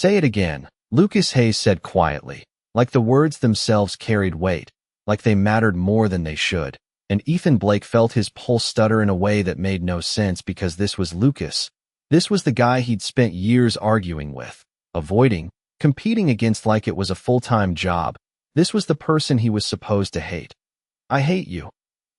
Say it again, Lucas Hayes said quietly, like the words themselves carried weight, like they mattered more than they should. And Ethan Blake felt his pulse stutter in a way that made no sense because this was Lucas. This was the guy he'd spent years arguing with, avoiding, competing against like it was a full-time job. This was the person he was supposed to hate. "I hate you,"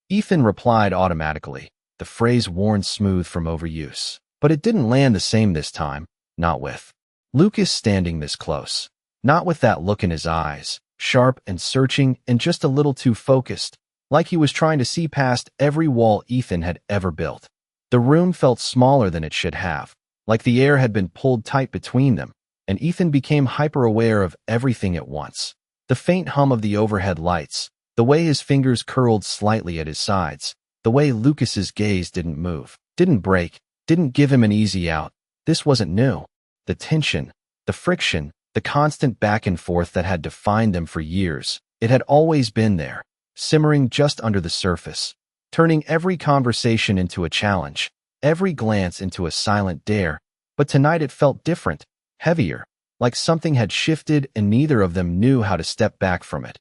Ethan replied automatically, the phrase worn smooth from overuse. But it didn't land the same this time, not with Lucas standing this close. Not with that look in his eyes, sharp and searching and just a little too focused, like he was trying to see past every wall Ethan had ever built. The room felt smaller than it should have, like the air had been pulled tight between them, and Ethan became hyper-aware of everything at once. The faint hum of the overhead lights, the way his fingers curled slightly at his sides, the way Lucas's gaze didn't move, didn't break, didn't give him an easy out. This wasn't new. The tension, the friction, the constant back and forth that had defined them for years, it had always been there, simmering just under the surface, turning every conversation into a challenge, every glance into a silent dare. But tonight it felt different, heavier, like something had shifted and neither of them knew how to step back from it.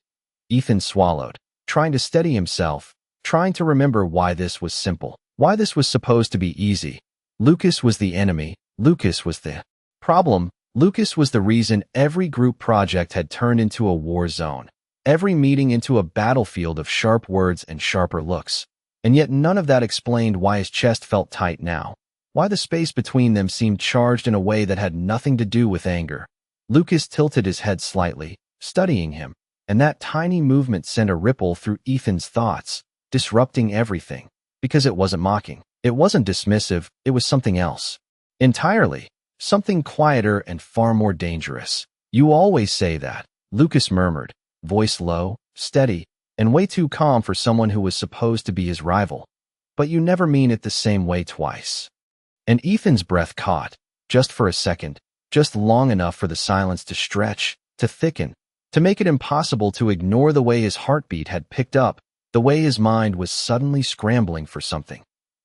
Ethan swallowed, trying to steady himself, trying to remember why this was simple, why this was supposed to be easy. Lucas was the enemy, Lucas was the problem, Lucas was the reason every group project had turned into a war zone, every meeting into a battlefield of sharp words and sharper looks. And yet none of that explained why his chest felt tight now, why the space between them seemed charged in a way that had nothing to do with anger. Lucas tilted his head slightly, studying him, and that tiny movement sent a ripple through Ethan's thoughts, disrupting everything. Because it wasn't mocking, it wasn't dismissive, it was something else. Entirely. Something quieter and far more dangerous. "You always say that," Lucas murmured, voice low, steady, and way too calm for someone who was supposed to be his rival. "But you never mean it the same way twice." And Ethan's breath caught, just for a second, just long enough for the silence to stretch, to thicken, to make it impossible to ignore the way his heartbeat had picked up, the way his mind was suddenly scrambling for something.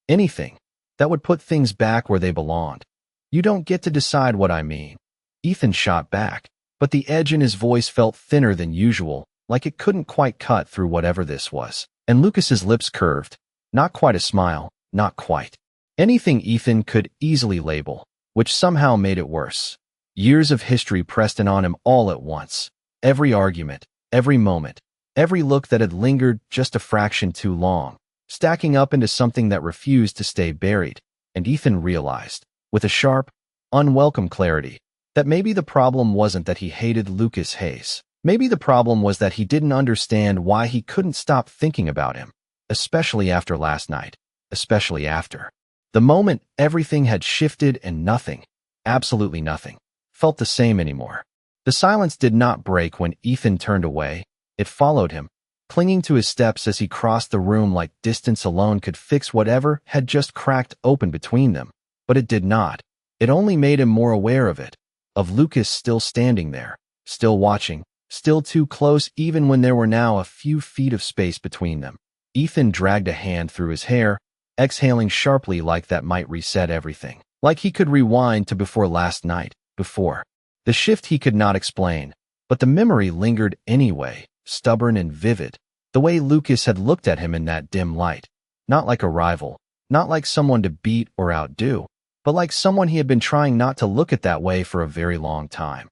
Anything that would put things back where they belonged. "You don't get to decide what I mean." Ethan shot back, but the edge in his voice felt thinner than usual, like it couldn't quite cut through whatever this was. And Lucas's lips curved. Not quite a smile, not quite. Anything Ethan could easily label, which somehow made it worse. Years of history pressed in on him all at once. Every argument, every moment, every look that had lingered just a fraction too long, stacking up into something that refused to stay buried. And Ethan realized, with a sharp, unwelcome clarity, that maybe the problem wasn't that he hated Lucas Hayes. Maybe the problem was that he didn't understand why he couldn't stop thinking about him, especially after last night, especially after. The moment everything had shifted and nothing, absolutely nothing, felt the same anymore. The silence did not break when Ethan turned away. It followed him, clinging to his steps as he crossed the room like distance alone could fix whatever had just cracked open between them. But it did not. It only made him more aware of it, of Lucas still standing there, still watching, still too close even when there were now a few feet of space between them. Ethan dragged a hand through his hair, exhaling sharply like that might reset everything, like he could rewind to before last night, before. The shift he could not explain, but the memory lingered anyway, stubborn and vivid, the way Lucas had looked at him in that dim light, not like a rival, not like someone to beat or outdo, but like someone he had been trying not to look at that way for a very long time.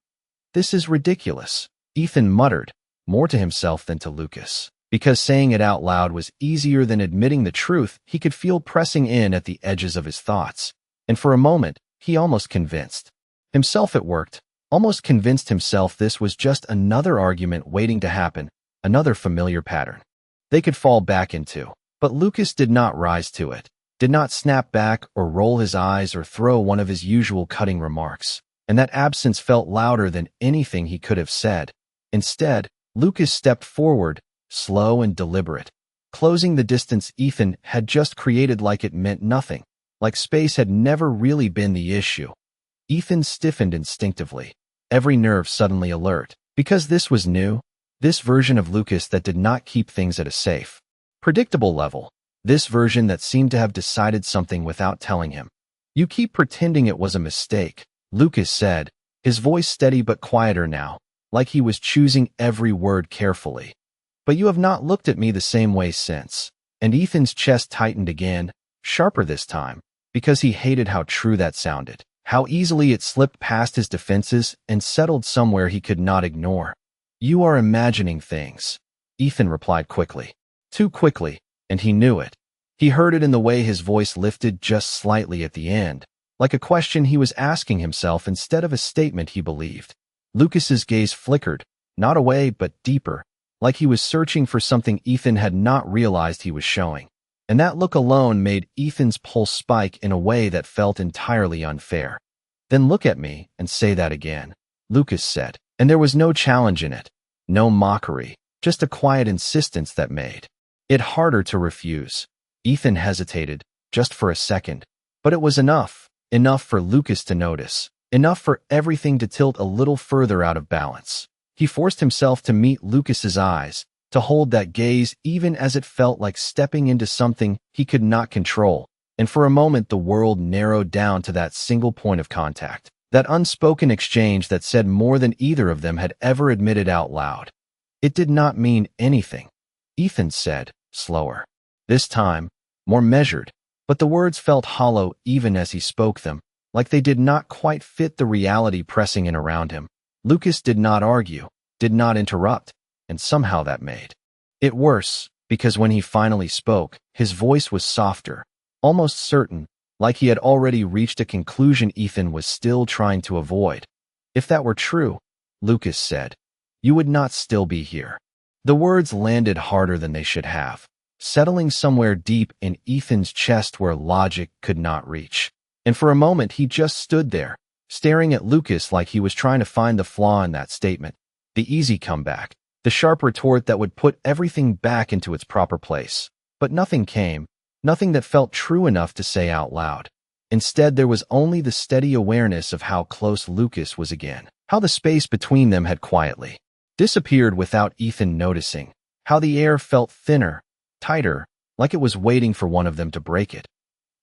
"This is ridiculous," Ethan muttered, more to himself than to Lucas. Because saying it out loud was easier than admitting the truth, he could feel pressing in at the edges of his thoughts. And for a moment, he almost convinced himself it worked, almost convinced himself this was just another argument waiting to happen, another familiar pattern they could fall back into. But Lucas did not rise to it, did not snap back or roll his eyes or throw one of his usual cutting remarks, and that absence felt louder than anything he could have said. Instead, Lucas stepped forward, slow and deliberate, closing the distance Ethan had just created like it meant nothing, like space had never really been the issue. Ethan stiffened instinctively, every nerve suddenly alert, because this was new, this version of Lucas that did not keep things at a safe, predictable level, this version that seemed to have decided something without telling him. "You keep pretending it was a mistake," Lucas said, his voice steady but quieter now, like he was choosing every word carefully. "But you have not looked at me the same way since." And Ethan's chest tightened again, sharper this time, because he hated how true that sounded, how easily it slipped past his defenses and settled somewhere he could not ignore. "You are imagining things," Ethan replied quickly. Too quickly, and he knew it. He heard it in the way his voice lifted just slightly at the end, like a question he was asking himself instead of a statement he believed. Lucas's gaze flickered, not away but deeper, like he was searching for something Ethan had not realized he was showing. And that look alone made Ethan's pulse spike in a way that felt entirely unfair. "Then look at me and say that again," Lucas said, and there was no challenge in it, no mockery, just a quiet insistence that made it harder to refuse. Ethan hesitated, just for a second, but it was enough for Lucas to notice, enough for everything to tilt a little further out of balance. He forced himself to meet Lucas's eyes, to hold that gaze even as it felt like stepping into something he could not control, and for a moment the world narrowed down to that single point of contact, that unspoken exchange that said more than either of them had ever admitted out loud. "It did not mean anything," Ethan said, slower. This time, more measured, but the words felt hollow even as he spoke them, like they did not quite fit the reality pressing in around him. Lucas did not argue, did not interrupt, and somehow that made it worse, because when he finally spoke, his voice was softer, almost certain, like he had already reached a conclusion Ethan was still trying to avoid. "If that were true," Lucas said, "you would not still be here." The words landed harder than they should have, settling somewhere deep in Ethan's chest where logic could not reach. And for a moment he just stood there, staring at Lucas like he was trying to find the flaw in that statement, the easy comeback, the sharp retort that would put everything back into its proper place. But nothing came, nothing that felt true enough to say out loud. Instead, there was only the steady awareness of how close Lucas was again, how the space between them had quietly disappeared without Ethan noticing, how the air felt thinner, tighter, like it was waiting for one of them to break it.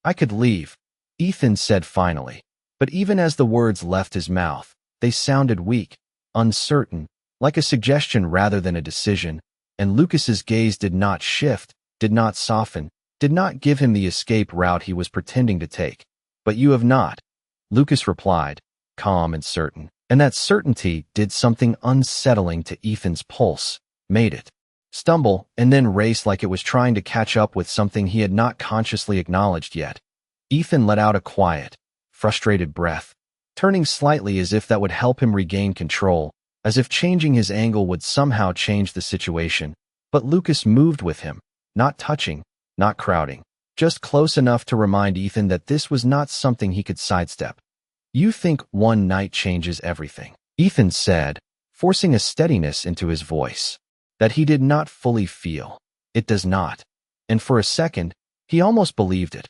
"I could leave," Ethan said finally, but even as the words left his mouth, they sounded weak, uncertain, like a suggestion rather than a decision, and Lucas's gaze did not shift, did not soften, did not give him the escape route he was pretending to take. "But you have not," Lucas replied, calm and certain, and that certainty did something unsettling to Ethan's pulse, made it stumble and then race like it was trying to catch up with something he had not consciously acknowledged yet. Ethan let out a quiet, frustrated breath, turning slightly as if that would help him regain control, as if changing his angle would somehow change the situation. But Lucas moved with him, not touching, not crowding, just close enough to remind Ethan that this was not something he could sidestep. "You think one night changes everything," Ethan said, forcing a steadiness into his voice that he did not fully feel. "It does not." And for a second, he almost believed it,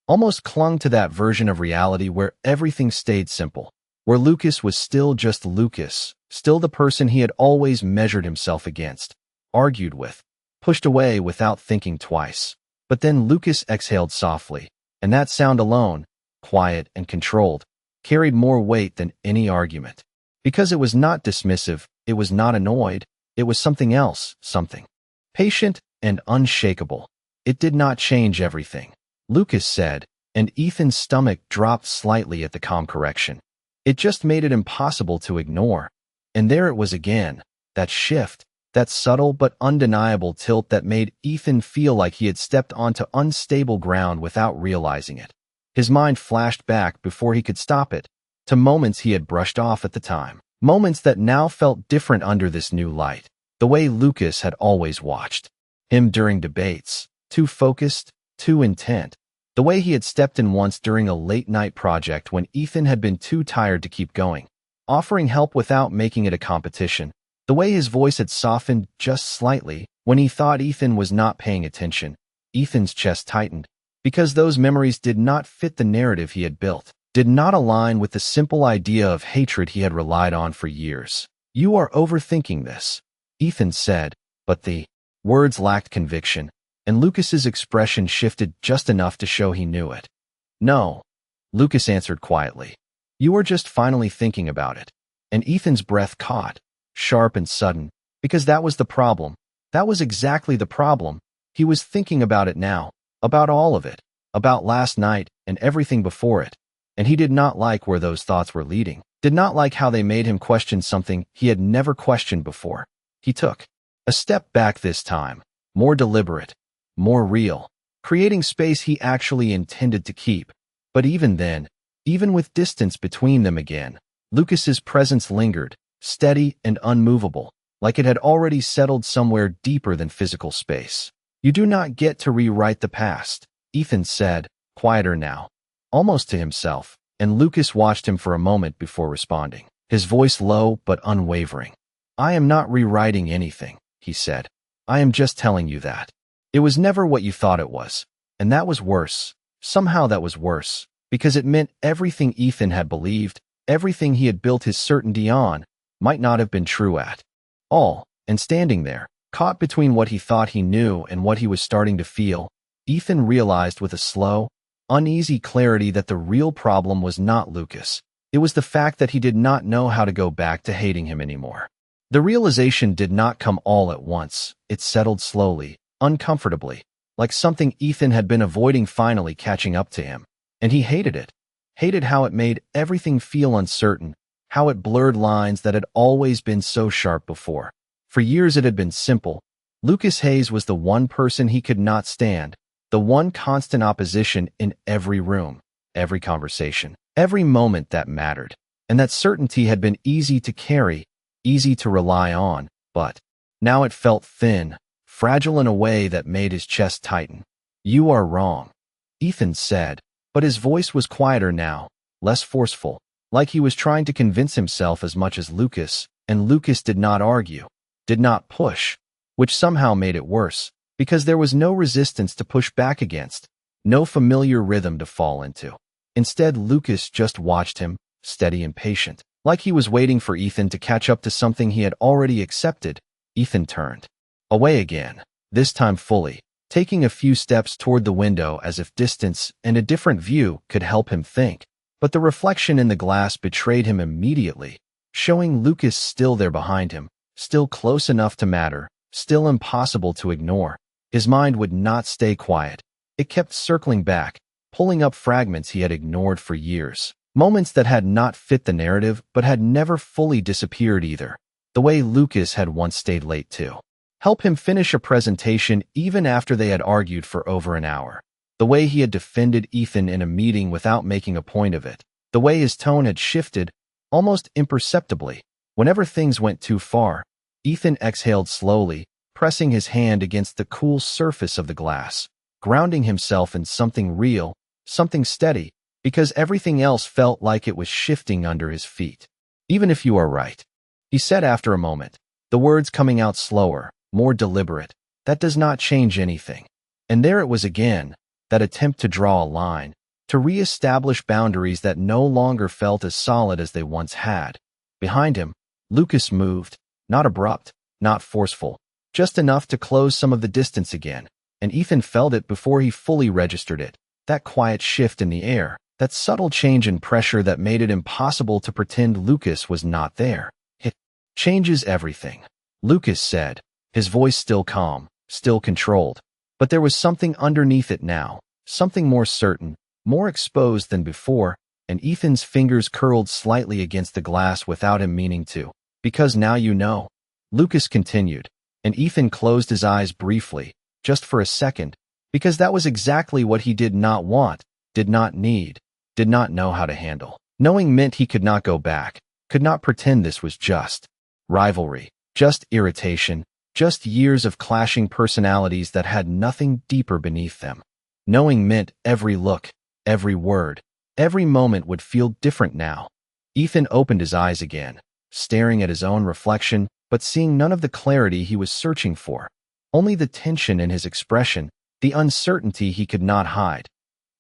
almost clung to that version of reality where everything stayed simple, where Lucas was still just Lucas, still the person he had always measured himself against, argued with, pushed away without thinking twice. But then Lucas exhaled softly, and that sound alone, quiet and controlled, carried more weight than any argument. Because it was not dismissive, it was not annoyed, it was something else, something patient and unshakable. "It did not change everything," Lucas said, and Ethan's stomach dropped slightly at the calm correction. "It just made it impossible to ignore." And there it was again, that shift, that subtle but undeniable tilt that made Ethan feel like he had stepped onto unstable ground without realizing it. His mind flashed back before he could stop it, to moments he had brushed off at the time, moments that now felt different under this new light, the way Lucas had always watched him during debates, too focused, too intent, the way he had stepped in once during a late-night project when Ethan had been too tired to keep going, offering help without making it a competition, the way his voice had softened just slightly when he thought Ethan was not paying attention. Ethan's chest tightened, because those memories did not fit the narrative he had built, did not align with the simple idea of hatred he had relied on for years. "You are overthinking this," Ethan said, but the words lacked conviction, and Lucas's expression shifted just enough to show he knew it. "No," Lucas answered quietly. "You are just finally thinking about it." And Ethan's breath caught, sharp and sudden, because that was the problem. That was exactly the problem. He was thinking about it now, about all of it, about last night and everything before it. And he did not like where those thoughts were leading, did not like how they made him question something he had never questioned before. He took a step back this time, more deliberate, more real, creating space he actually intended to keep. But even then, even with distance between them again, Lucas's presence lingered, steady and unmovable, like it had already settled somewhere deeper than physical space. You do not get to rewrite the past, Ethan said, quieter now, almost to himself, and Lucas watched him for a moment before responding, his voice low but unwavering. I am not rewriting anything, he said. I am just telling you that. It was never what you thought it was. And that was worse. Somehow that was worse, because it meant everything Ethan had believed, everything he had built his certainty on, might not have been true at all. And standing there, caught between what he thought he knew and what he was starting to feel, Ethan realized with a slow, uneasy clarity that the real problem was not Lucas. It was the fact that he did not know how to go back to hating him anymore. The realization did not come all at once. It settled slowly, uncomfortably, like something Ethan had been avoiding finally catching up to him. And he hated it. Hated how it made everything feel uncertain, how it blurred lines that had always been so sharp before. For years it had been simple. Lucas Hayes was the one person he could not stand, the one constant opposition in every room, every conversation, every moment that mattered. And that certainty had been easy to carry, easy to rely on, but now it felt thin, fragile in a way that made his chest tighten. You are wrong, Ethan said, but his voice was quieter now, less forceful, like he was trying to convince himself as much as Lucas, and Lucas did not argue, did not push, which somehow made it worse, because there was no resistance to push back against, no familiar rhythm to fall into. Instead, Lucas just watched him, steady and patient, like he was waiting for Ethan to catch up to something he had already accepted. Ethan turned away again, this time fully, taking a few steps toward the window as if distance and a different view could help him think. But the reflection in the glass betrayed him immediately, showing Lucas still there behind him, still close enough to matter, still impossible to ignore. His mind would not stay quiet. It kept circling back, pulling up fragments he had ignored for years, moments that had not fit the narrative but had never fully disappeared either. The way Lucas had once stayed late to help him finish a presentation even after they had argued for over an hour. The way he had defended Ethan in a meeting without making a point of it. The way his tone had shifted, almost imperceptibly, whenever things went too far. Ethan exhaled slowly, pressing his hand against the cool surface of the glass, grounding himself in something real, something steady, because everything else felt like it was shifting under his feet. Even if you are right, he said after a moment, the words coming out slower, more deliberate, that does not change anything. And there it was again, that attempt to draw a line, to re-establish boundaries that no longer felt as solid as they once had. Behind him, Lucas moved, not abrupt, not forceful, just enough to close some of the distance again, and Ethan felt it before he fully registered it, that quiet shift in the air, that subtle change in pressure that made it impossible to pretend Lucas was not there. It changes everything, Lucas said, his voice still calm, still controlled. But there was something underneath it now, something more certain, more exposed than before, and Ethan's fingers curled slightly against the glass without him meaning to. Because now you know, Lucas continued, and Ethan closed his eyes briefly, just for a second, because that was exactly what he did not want, did not need, did not know how to handle. Knowing meant he could not go back, could not pretend this was just rivalry, just irritation, just years of clashing personalities that had nothing deeper beneath them. Knowing meant every look, every word, every moment would feel different now. Ethan opened his eyes again, staring at his own reflection, but seeing none of the clarity he was searching for. Only the tension in his expression, the uncertainty he could not hide.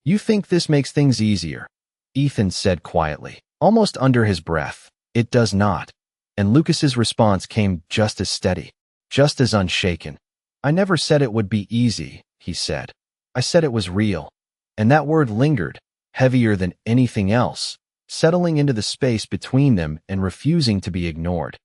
You think this makes things easier, Ethan said quietly, almost under his breath. It does not. And Lucas's response came just as steady, just as unshaken. I never said it would be easy, he said. I said it was real. And that word lingered, heavier than anything else, settling into the space between them and refusing to be ignored.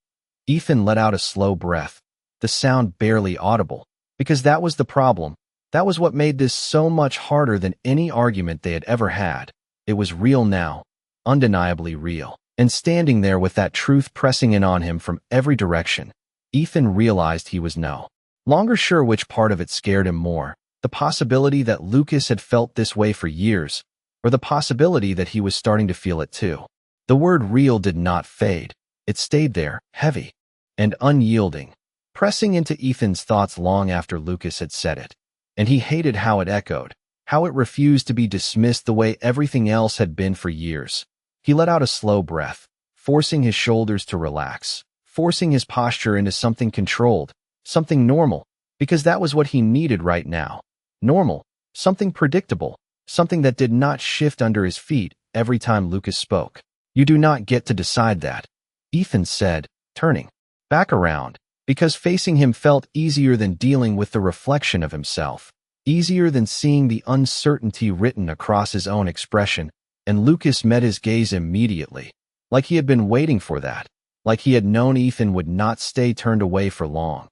Ethan let out a slow breath, the sound barely audible, because that was the problem. That was what made this so much harder than any argument they had ever had. It was real now, undeniably real. And standing there with that truth pressing in on him from every direction, Ethan realized he was no longer sure which part of it scared him more, the possibility that Lucas had felt this way for years, or the possibility that he was starting to feel it too. The word real did not fade. It stayed there, heavy and unyielding, pressing into Ethan's thoughts long after Lucas had said it. And he hated how it echoed, how it refused to be dismissed the way everything else had been for years. He let out a slow breath, forcing his shoulders to relax, forcing his posture into something controlled, something normal, because that was what he needed right now. Normal, something predictable, something that did not shift under his feet every time Lucas spoke. "You do not get to decide that," Ethan said, turning back around, because facing him felt easier than dealing with the reflection of himself, easier than seeing the uncertainty written across his own expression. And Lucas met his gaze immediately, like he had been waiting for that, like he had known Ethan would not stay turned away for long.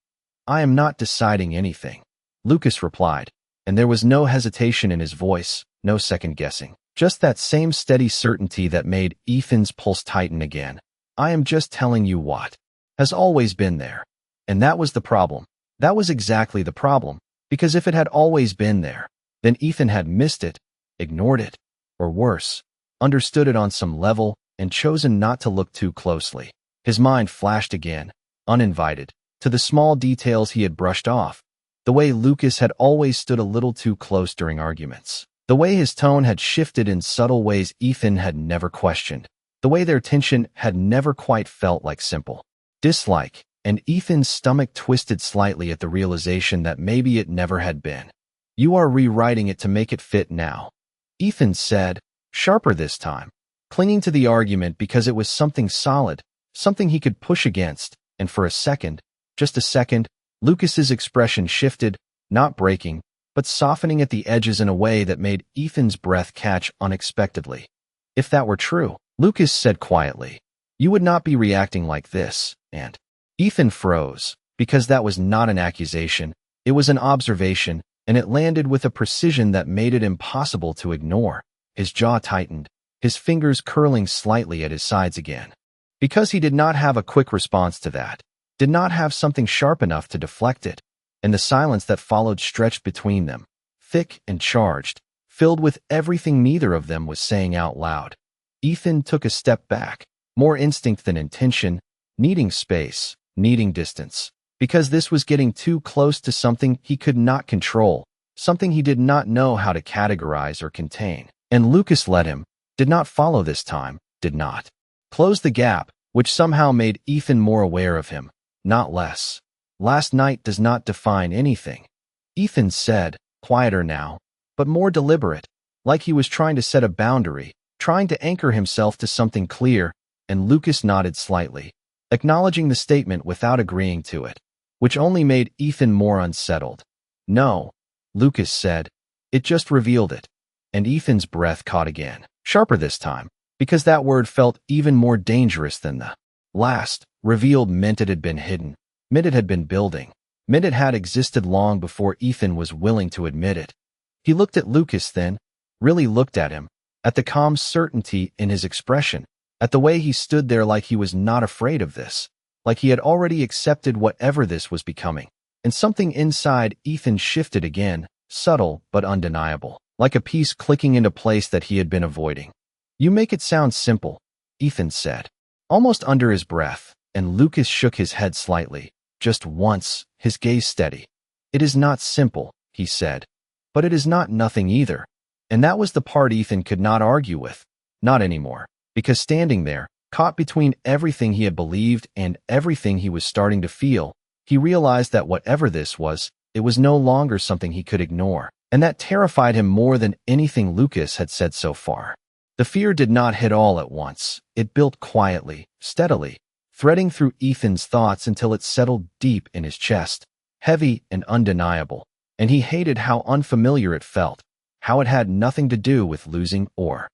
"I am not deciding anything," Lucas replied, and there was no hesitation in his voice, no second guessing, just that same steady certainty that made Ethan's pulse tighten again. "I am just telling you what has always been there." And that was the problem. That was exactly the problem, because if it had always been there, then Ethan had missed it, ignored it, or worse, understood it on some level and chosen not to look too closely. His mind flashed again, uninvited, to the small details he had brushed off, the way Lucas had always stood a little too close during arguments, the way his tone had shifted in subtle ways Ethan had never questioned, the way their tension had never quite felt like simple dislike, and Ethan's stomach twisted slightly at the realization that maybe it never had been. "You are rewriting it to make it fit now," Ethan said, sharper this time, clinging to the argument because it was something solid, something he could push against, and for a second, just a second, Lucas's expression shifted, not breaking, but softening at the edges in a way that made Ethan's breath catch unexpectedly. "If that were true," Lucas said quietly, "you would not be reacting like this," and Ethan froze, because that was not an accusation, it was an observation, and it landed with a precision that made it impossible to ignore. His jaw tightened, his fingers curling slightly at his sides again. Because he did not have a quick response to that, did not have something sharp enough to deflect it, and the silence that followed stretched between them, thick and charged, filled with everything neither of them was saying out loud. Ethan took a step back, more instinct than intention, needing space, needing distance. Because this was getting too close to something he could not control, something he did not know how to categorize or contain. And Lucas let him, did not follow this time, did not close the gap, which somehow made Ethan more aware of him, not less. "Last night does not define anything," Ethan said, quieter now, but more deliberate, like he was trying to set a boundary, trying to anchor himself to something clear, and Lucas nodded slightly, acknowledging the statement without agreeing to it, which only made Ethan more unsettled. "No," Lucas said, "it just revealed it." And Ethan's breath caught again, sharper this time, because that word felt even more dangerous than the last. Revealed meant it had been hidden, meant it had been building, meant it had existed long before Ethan was willing to admit it. He looked at Lucas then, really looked at him, at the calm certainty in his expression, at the way he stood there like he was not afraid of this, like he had already accepted whatever this was becoming. And something inside Ethan shifted again, subtle but undeniable, like a piece clicking into place that he had been avoiding. "You make it sound simple," Ethan said, almost under his breath, and Lucas shook his head slightly, just once, his gaze steady. "It is not simple," he said, "but it is not nothing either." And that was the part Ethan could not argue with, not anymore, because standing there, caught between everything he had believed and everything he was starting to feel, he realized that whatever this was, it was no longer something he could ignore, and that terrified him more than anything Lucas had said so far. The fear did not hit all at once. It built quietly, steadily, threading through Ethan's thoughts until it settled deep in his chest, heavy and undeniable, and he hated how unfamiliar it felt, how it had nothing to do with losing or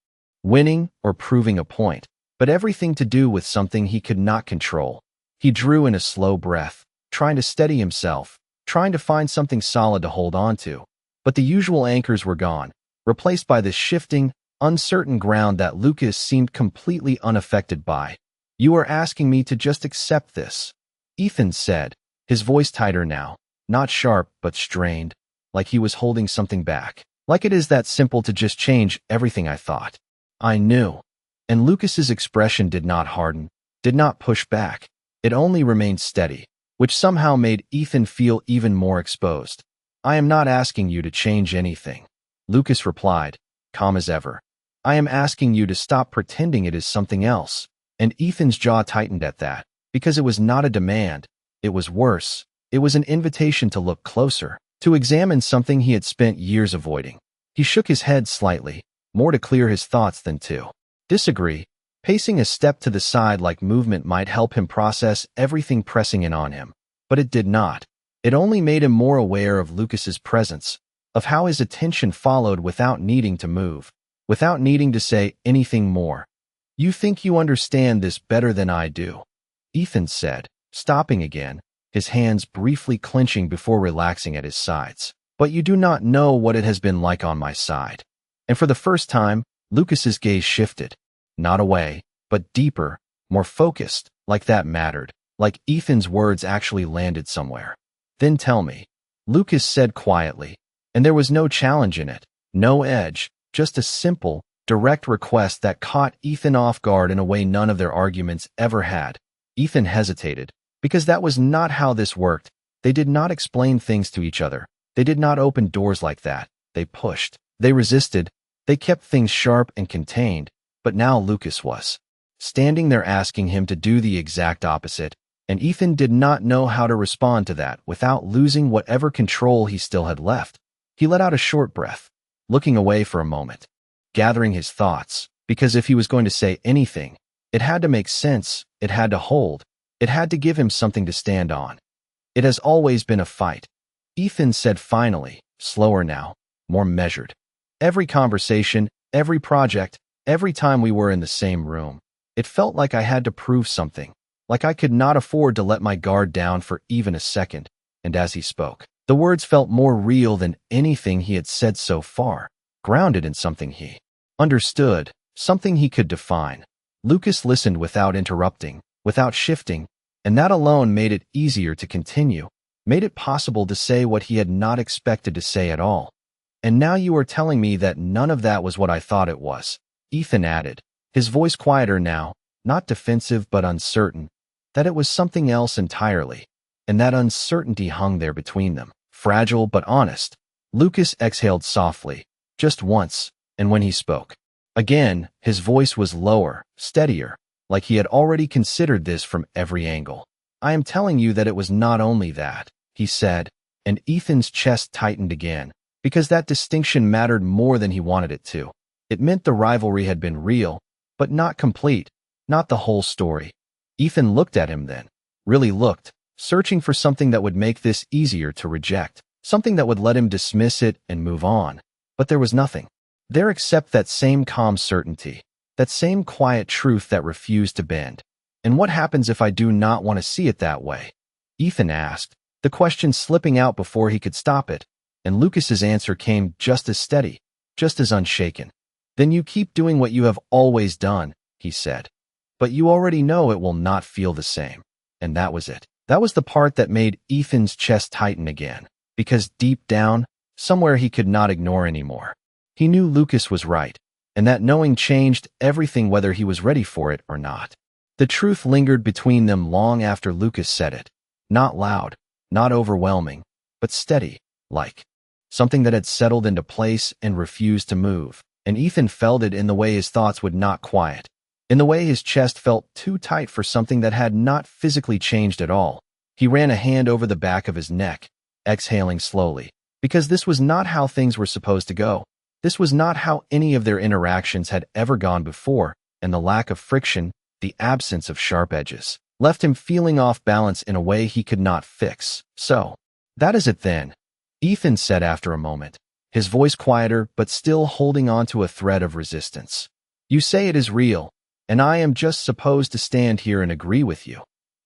winning or proving a point, but everything to do with something he could not control. He drew in a slow breath, trying to steady himself, trying to find something solid to hold on to. But the usual anchors were gone, replaced by this shifting, uncertain ground that Lucas seemed completely unaffected by. "You are asking me to just accept this," Ethan said, his voice tighter now, not sharp but strained, like he was holding something back. "Like it is that simple to just change everything I thought I knew." And Lucas's expression did not harden, did not push back. It only remained steady, which somehow made Ethan feel even more exposed. "I am not asking you to change anything," Lucas replied, calm as ever. "I am asking you to stop pretending it is something else." And Ethan's jaw tightened at that, because it was not a demand. It was worse. It was an invitation to look closer, to examine something he had spent years avoiding. He shook his head slightly, more to clear his thoughts than to disagree, pacing a step to the side like movement might help him process everything pressing in on him. But it did not. It only made him more aware of Lucas's presence, of how his attention followed without needing to move, without needing to say anything more. "You think you understand this better than I do," Ethan said, stopping again, his hands briefly clenching before relaxing at his sides. "But you do not know what it has been like on my side." And for the first time, Lucas's gaze shifted, not away, but deeper, more focused, like that mattered, like Ethan's words actually landed somewhere. "Then tell me," Lucas said quietly, and there was no challenge in it, no edge, just a simple, direct request that caught Ethan off guard in a way none of their arguments ever had. Ethan hesitated, because that was not how this worked. They did not explain things to each other. They did not open doors like that. They pushed. They resisted. They kept things sharp and contained. But now Lucas was standing there asking him to do the exact opposite, and Ethan did not know how to respond to that without losing whatever control he still had left. He let out a short breath, looking away for a moment, gathering his thoughts, because if he was going to say anything, it had to make sense, it had to hold, it had to give him something to stand on. "It has always been a fight," Ethan said finally, slower now, more measured. "Every conversation, every project, every time we were in the same room, it felt like I had to prove something, like I could not afford to let my guard down for even a second." And as he spoke, the words felt more real than anything he had said so far, grounded in something he understood, something he could define. Lucas listened without interrupting, without shifting, and that alone made it easier to continue, made it possible to say what he had not expected to say at all. "And now you are telling me that none of that was what I thought it was," Ethan added, his voice quieter now, not defensive but uncertain, that it was something else entirely, and that uncertainty hung there between them, fragile but honest. Lucas exhaled softly, just once, and when he spoke again, his voice was lower, steadier, like he had already considered this from every angle. "I am telling you that it was not only that," he said, and Ethan's chest tightened again, because that distinction mattered more than he wanted it to. It meant the rivalry had been real, but not complete, not the whole story. Ethan looked at him then, really looked, searching for something that would make this easier to reject, something that would let him dismiss it and move on. But there was nothing there except that same calm certainty, that same quiet truth that refused to bend. "And what happens if I do not want to see it that way?" Ethan asked, the question slipping out before he could stop it, and Lucas's answer came just as steady, just as unshaken. "Then you keep doing what you have always done," he said. "But you already know it will not feel the same." And that was it. That was the part that made Ethan's chest tighten again, because deep down, somewhere he could not ignore anymore, he knew Lucas was right, and that knowing changed everything whether he was ready for it or not. The truth lingered between them long after Lucas said it, not loud, not overwhelming, but steady, like something that had settled into place and refused to move. And Ethan felt it in the way his thoughts would not quiet, in the way his chest felt too tight for something that had not physically changed at all. He ran a hand over the back of his neck, exhaling slowly, because this was not how things were supposed to go. This was not how any of their interactions had ever gone before, and the lack of friction, the absence of sharp edges, left him feeling off balance in a way he could not fix. "So, that is it then," Ethan said after a moment, his voice quieter but still holding on to a thread of resistance. You say it is real, and I am just supposed to stand here and agree with you.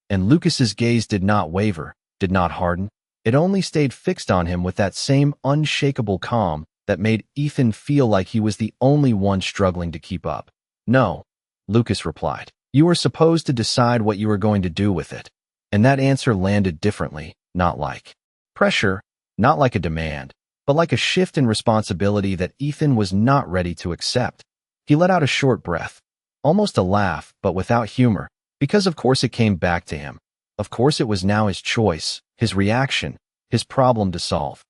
And Lucas's gaze did not waver, did not harden. It only stayed fixed on him with that same unshakable calm that made Ethan feel like he was the only one struggling to keep up. No, Lucas replied. You were supposed to decide what you were going to do with it. And that answer landed differently, not like pressure, not like a demand, but like a shift in responsibility that Ethan was not ready to accept. He let out a short breath, almost a laugh, but without humor, because of course it came back to him. Of course it was now his choice, his reaction, his problem to solve.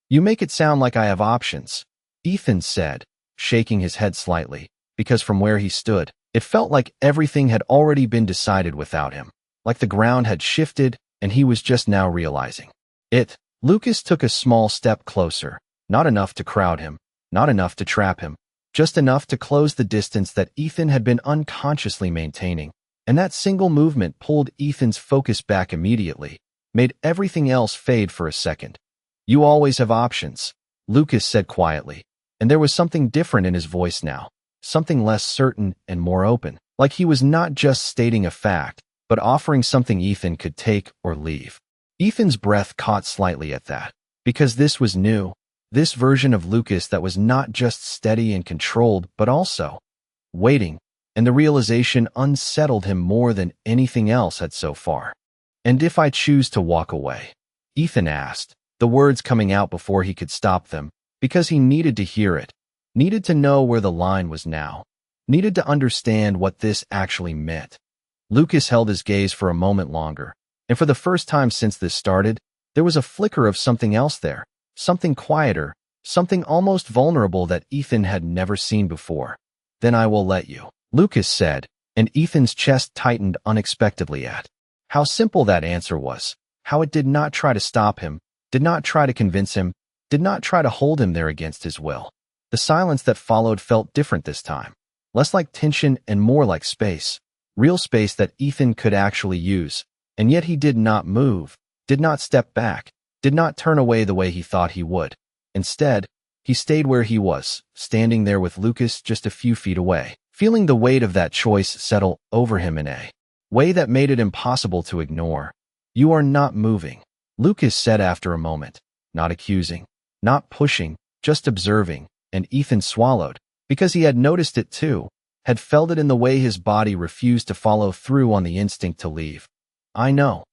You make it sound like I have options, Ethan said, shaking his head slightly, because from where he stood, it felt like everything had already been decided without him, like the ground had shifted and he was just now realizing it. Lucas took a small step closer, not enough to crowd him, not enough to trap him, just enough to close the distance that Ethan had been unconsciously maintaining. And that single movement pulled Ethan's focus back immediately, made everything else fade for a second. You always have options, Lucas said quietly, and there was something different in his voice now, something less certain and more open, like he was not just stating a fact, but offering something Ethan could take or leave. Ethan's breath caught slightly at that, because this was new, this version of Lucas that was not just steady and controlled, but also waiting, and the realization unsettled him more than anything else had so far. And if I choose to walk away? Ethan asked, the words coming out before he could stop them, because he needed to hear it, needed to know where the line was now, needed to understand what this actually meant. Lucas held his gaze for a moment longer, and for the first time since this started, there was a flicker of something else there, something quieter, something almost vulnerable that Ethan had never seen before. Then I will let you, Lucas said, and Ethan's chest tightened unexpectedly at how simple that answer was, how it did not try to stop him, did not try to convince him, did not try to hold him there against his will. The silence that followed felt different this time, less like tension and more like space, real space that Ethan could actually use, and yet he did not move, did not step back, did not turn away the way he thought he would. Instead, he stayed where he was, standing there with Lucas just a few feet away, feeling the weight of that choice settle over him in a way that made it impossible to ignore. You are not moving, Lucas said after a moment, not accusing, not pushing, just observing, and Ethan swallowed, because he had noticed it too, had felt it in the way his body refused to follow through on the instinct to leave. I know,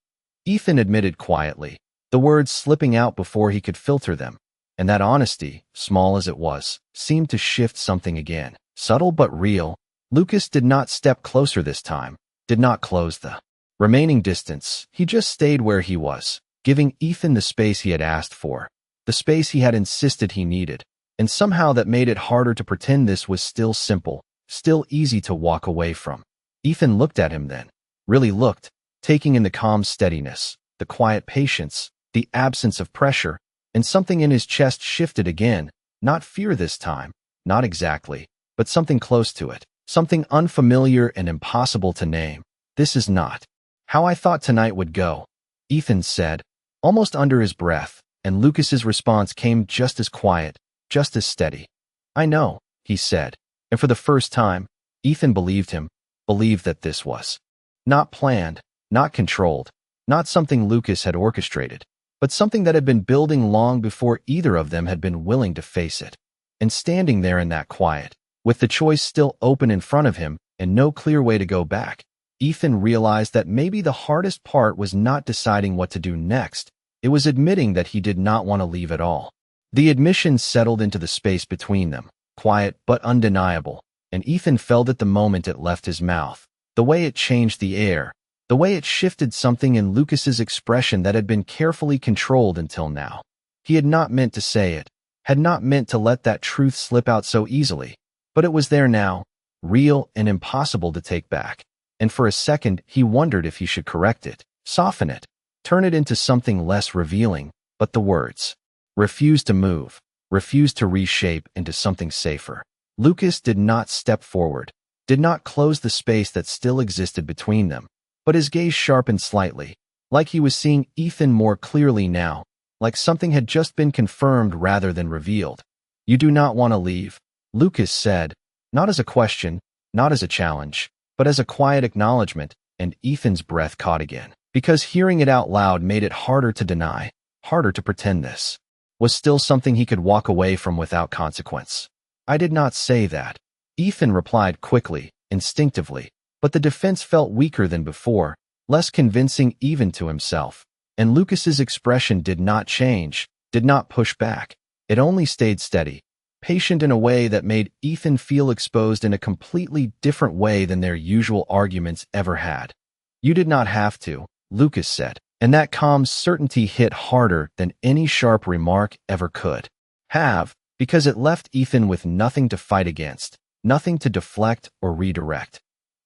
Ethan admitted quietly, the words slipping out before he could filter them, and that honesty, small as it was, seemed to shift something again, subtle but real. Lucas did not step closer this time, did not close the remaining distance. He just stayed where he was, giving Ethan the space he had asked for, the space he had insisted he needed, and somehow that made it harder to pretend this was still simple, still easy to walk away from. Ethan looked at him then, really looked, taking in the calm steadiness, the quiet patience, the absence of pressure, and something in his chest shifted again, not fear this time, not exactly, but something close to it, something unfamiliar and impossible to name. This is not how I thought tonight would go, Ethan said, almost under his breath, and Lucas's response came just as quiet, just as steady. I know, he said, and for the first time, Ethan believed him, believed that this was not planned, not controlled, not something Lucas had orchestrated, but something that had been building long before either of them had been willing to face it. And standing there in that quiet, with the choice still open in front of him and no clear way to go back, Ethan realized that maybe the hardest part was not deciding what to do next. It was admitting that he did not want to leave at all. The admission settled into the space between them, quiet but undeniable, and Ethan felt it the moment it left his mouth, the way it changed the air, the way it shifted something in Lucas's expression that had been carefully controlled until now. He had not meant to say it, had not meant to let that truth slip out so easily, but it was there now, real and impossible to take back. And for a second, he wondered if he should correct it, soften it, turn it into something less revealing, but the words refused to move, refused to reshape into something safer. Lucas did not step forward, did not close the space that still existed between them, but his gaze sharpened slightly, like he was seeing Ethan more clearly now, like something had just been confirmed rather than revealed. You do not want to leave, Lucas said, not as a question, not as a challenge, but as a quiet acknowledgement, and Ethan's breath caught again. Because hearing it out loud made it harder to deny, harder to pretend this was still something he could walk away from without consequence. I did not say that, Ethan replied quickly, instinctively, but the defense felt weaker than before, less convincing even to himself. And Lucas's expression did not change, did not push back. It only stayed steady, patient in a way that made Ethan feel exposed in a completely different way than their usual arguments ever had. You did not have to, Lucas said, and that calm certainty hit harder than any sharp remark ever could have, because it left Ethan with nothing to fight against, nothing to deflect or redirect.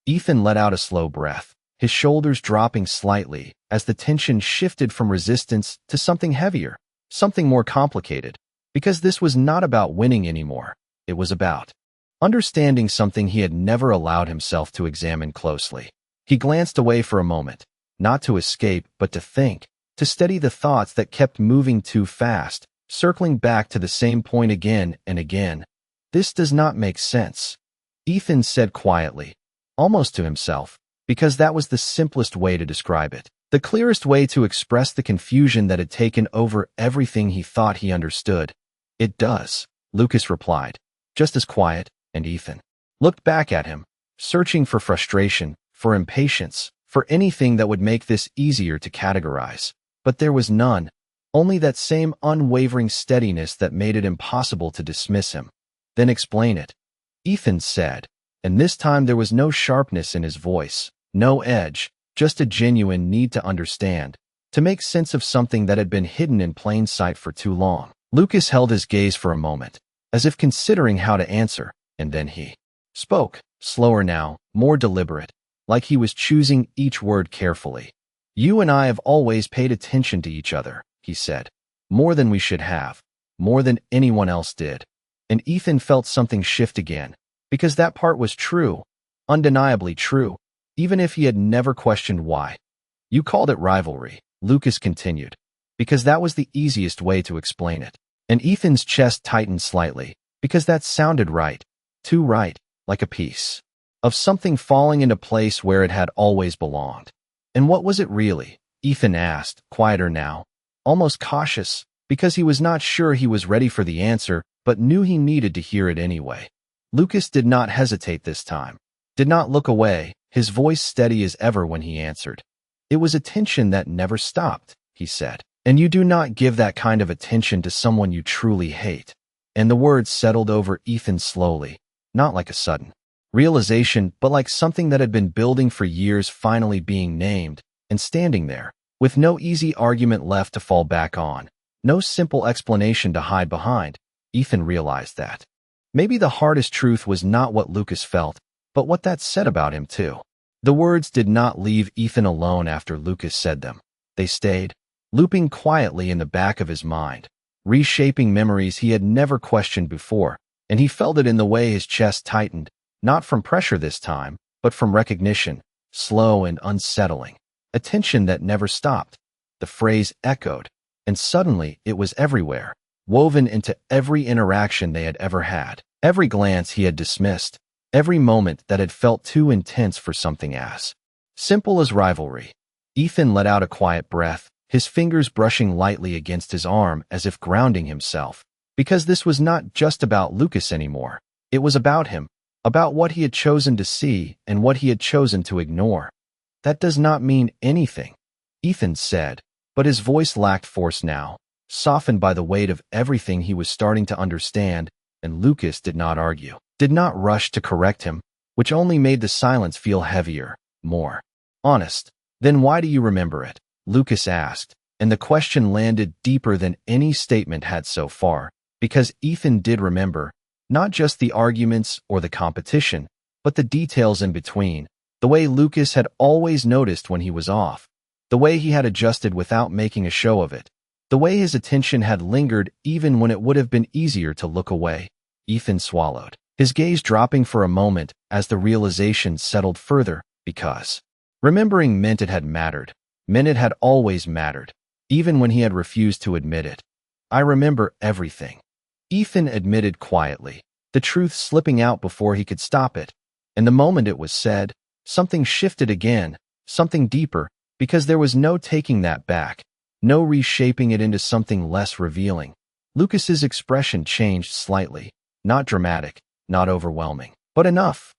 Ethan let out a slow breath, his shoulders dropping slightly as the tension shifted from resistance to something heavier, something more complicated, because this was not about winning anymore. It was about understanding something he had never allowed himself to examine closely. He glanced away for a moment, not to escape, but to think, to steady the thoughts that kept moving too fast, circling back to the same point again and again. This does not make sense, Ethan said quietly, almost to himself, because that was the simplest way to describe it, the clearest way to express the confusion that had taken over everything he thought he understood. It does, Lucas replied, just as quiet, and Ethan looked back at him, searching for frustration, for impatience, for anything that would make this easier to categorize. But there was none, only that same unwavering steadiness that made it impossible to dismiss him. Then explain it, Ethan said, and this time there was no sharpness in his voice, no edge, just a genuine need to understand, to make sense of something that had been hidden in plain sight for too long. Lucas held his gaze for a moment, as if considering how to answer, and then he spoke, slower now, more deliberate, like he was choosing each word carefully. You and I have always paid attention to each other, he said, more than we should have, more than anyone else did. And Ethan felt something shift again, because that part was true, undeniably true, even if he had never questioned why. You called it rivalry, Lucas continued, because that was the easiest way to explain it. And Ethan's chest tightened slightly, because that sounded right, too right, like a piece of something falling into place where it had always belonged. And what was it really? Ethan asked, quieter now, almost cautious, because he was not sure he was ready for the answer, but knew he needed to hear it anyway. Lucas did not hesitate this time, did not look away, his voice steady as ever when he answered. It was attention that never stopped, he said. And you do not give that kind of attention to someone you truly hate. And the words settled over Ethan slowly, not like a sudden realization, but like something that had been building for years finally being named and standing there, with no easy argument left to fall back on, no simple explanation to hide behind. Ethan realized that maybe the hardest truth was not what Lucas felt, but what that said about him too. The words did not leave Ethan alone after Lucas said them. They stayed, looping quietly in the back of his mind, reshaping memories he had never questioned before, and he felt it in the way his chest tightened, not from pressure this time, but from recognition, slow and unsettling, a tension that never stopped. The phrase echoed, and suddenly it was everywhere, woven into every interaction they had ever had, every glance he had dismissed, every moment that had felt too intense for something as simple as rivalry. Ethan let out a quiet breath, his fingers brushing lightly against his arm as if grounding himself, because this was not just about Lucas anymore. It was about him, about what he had chosen to see and what he had chosen to ignore. That does not mean anything, Ethan said, but his voice lacked force now, softened by the weight of everything he was starting to understand, and Lucas did not argue, did not rush to correct him, which only made the silence feel heavier, more honest. Then why do you remember it? Lucas asked, and the question landed deeper than any statement had so far, because Ethan did remember, not just the arguments or the competition, but the details in between, the way Lucas had always noticed when he was off, the way he had adjusted without making a show of it, the way his attention had lingered even when it would have been easier to look away. Ethan swallowed, his gaze dropping for a moment as the realization settled further, because remembering meant it had mattered, meant it had always mattered, even when he had refused to admit it. I remember everything, Ethan admitted quietly, the truth slipping out before he could stop it. And the moment it was said, something shifted again, something deeper, because there was no taking that back, no reshaping it into something less revealing. Lucas's expression changed slightly, not dramatic, not overwhelming, but enough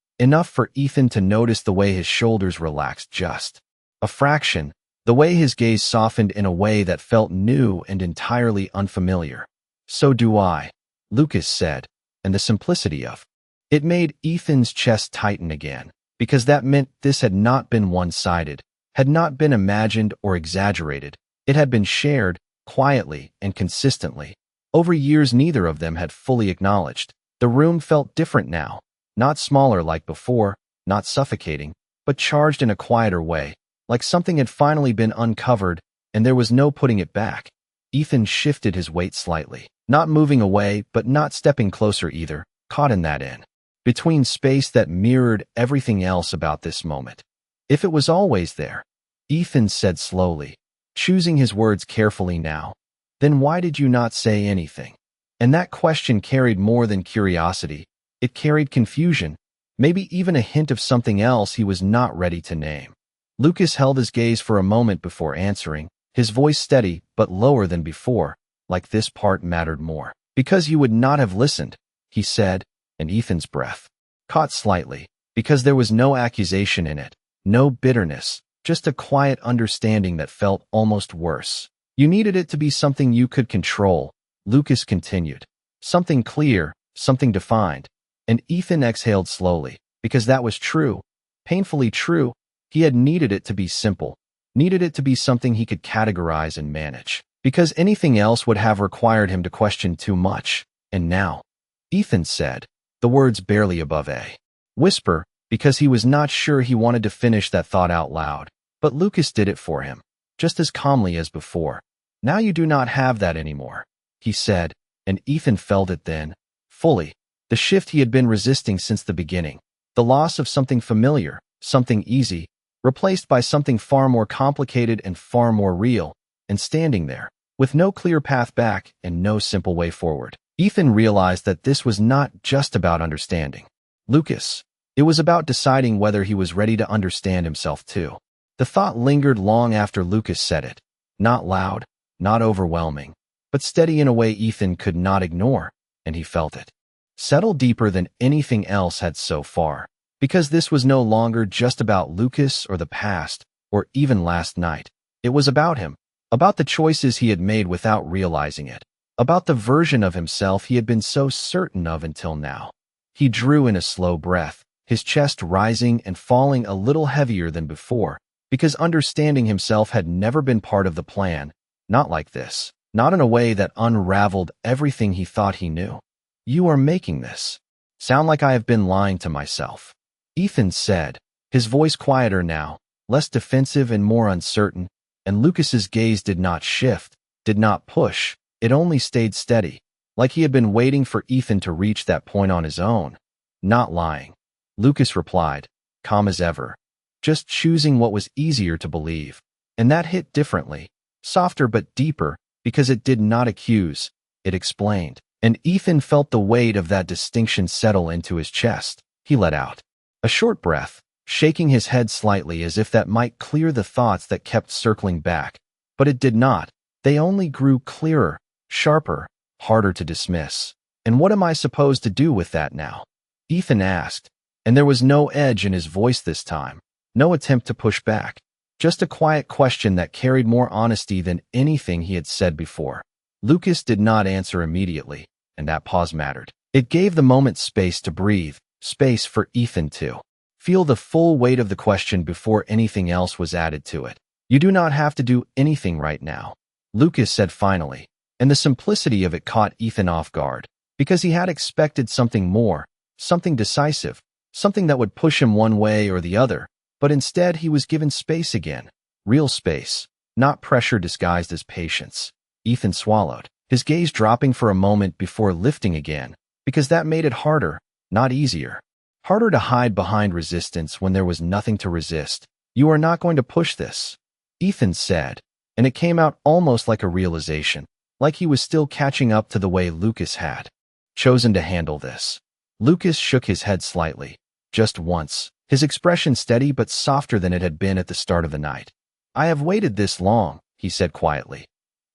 for Ethan to notice the way his shoulders relaxed just a fraction, the way his gaze softened in a way that felt new and entirely unfamiliar. "So do I," Lucas said, and the simplicity of it made Ethan's chest tighten again, because that meant this had not been one-sided, had not been imagined or exaggerated. It had been shared, quietly and consistently. Over years neither of them had fully acknowledged. The room felt different now, not smaller like before, not suffocating, but charged in a quieter way, like something had finally been uncovered, and there was no putting it back. Ethan shifted his weight slightly, not moving away, but not stepping closer either, caught in that between space that mirrored everything else about this moment. "If it was always there," Ethan said slowly, choosing his words carefully now, "then why did you not say anything?" And that question carried more than curiosity. It carried confusion, maybe even a hint of something else he was not ready to name. Lucas held his gaze for a moment before answering, his voice steady but lower than before, like this part mattered more. "Because you would not have listened," he said, and Ethan's breath caught slightly, because there was no accusation in it, no bitterness, just a quiet understanding that felt almost worse. "You needed it to be something you could control," Lucas continued. "Something clear, something defined." And Ethan exhaled slowly, because that was true, painfully true. He had needed it to be simple, needed it to be something he could categorize and manage, because anything else would have required him to question too much. And now, Ethan said, the words barely above a whisper, because he was not sure he wanted to finish that thought out loud. But Lucas did it for him, just as calmly as before. "Now you do not have that anymore," he said, and Ethan felt it then, fully. The shift he had been resisting since the beginning. The loss of something familiar, something easy, replaced by something far more complicated and far more real, and standing there, with no clear path back and no simple way forward. Ethan realized that this was not just about understanding Lucas. It was about deciding whether he was ready to understand himself too. The thought lingered long after Lucas said it, not loud, not overwhelming, but steady in a way Ethan could not ignore, and he felt it settle deeper than anything else had so far, because this was no longer just about Lucas or the past, or even last night. It was about him, about the choices he had made without realizing it, about the version of himself he had been so certain of until now. He drew in a slow breath, his chest rising and falling a little heavier than before, because understanding himself had never been part of the plan, not like this, not in a way that unraveled everything he thought he knew. "You are making this sound like I have been lying to myself," Ethan said, his voice quieter now, less defensive and more uncertain, and Lucas's gaze did not shift, did not push, it only stayed steady, like he had been waiting for Ethan to reach that point on his own. "Not lying," Lucas replied, calm as ever, just choosing what was easier to believe. And that hit differently, softer but deeper, because it did not accuse, it explained. And Ethan felt the weight of that distinction settle into his chest. He let out a short breath, shaking his head slightly as if that might clear the thoughts that kept circling back. But it did not. They only grew clearer, sharper, harder to dismiss. "And what am I supposed to do with that now?" Ethan asked, and there was no edge in his voice this time, no attempt to push back, just a quiet question that carried more honesty than anything he had said before. Lucas did not answer immediately, and that pause mattered. It gave the moment space to breathe, space for Ethan to feel the full weight of the question before anything else was added to it. "You do not have to do anything right now," Lucas said finally, and the simplicity of it caught Ethan off guard, because he had expected something more, something decisive, something that would push him one way or the other, but instead he was given space again, real space, not pressure disguised as patience. Ethan swallowed, his gaze dropping for a moment before lifting again, because that made it harder, not easier. Harder to hide behind resistance when there was nothing to resist. "You are not going to push this," Ethan said, and it came out almost like a realization, like he was still catching up to the way Lucas had chosen to handle this. Lucas shook his head slightly, just once, his expression steady but softer than it had been at the start of the night. "I have waited this long," he said quietly.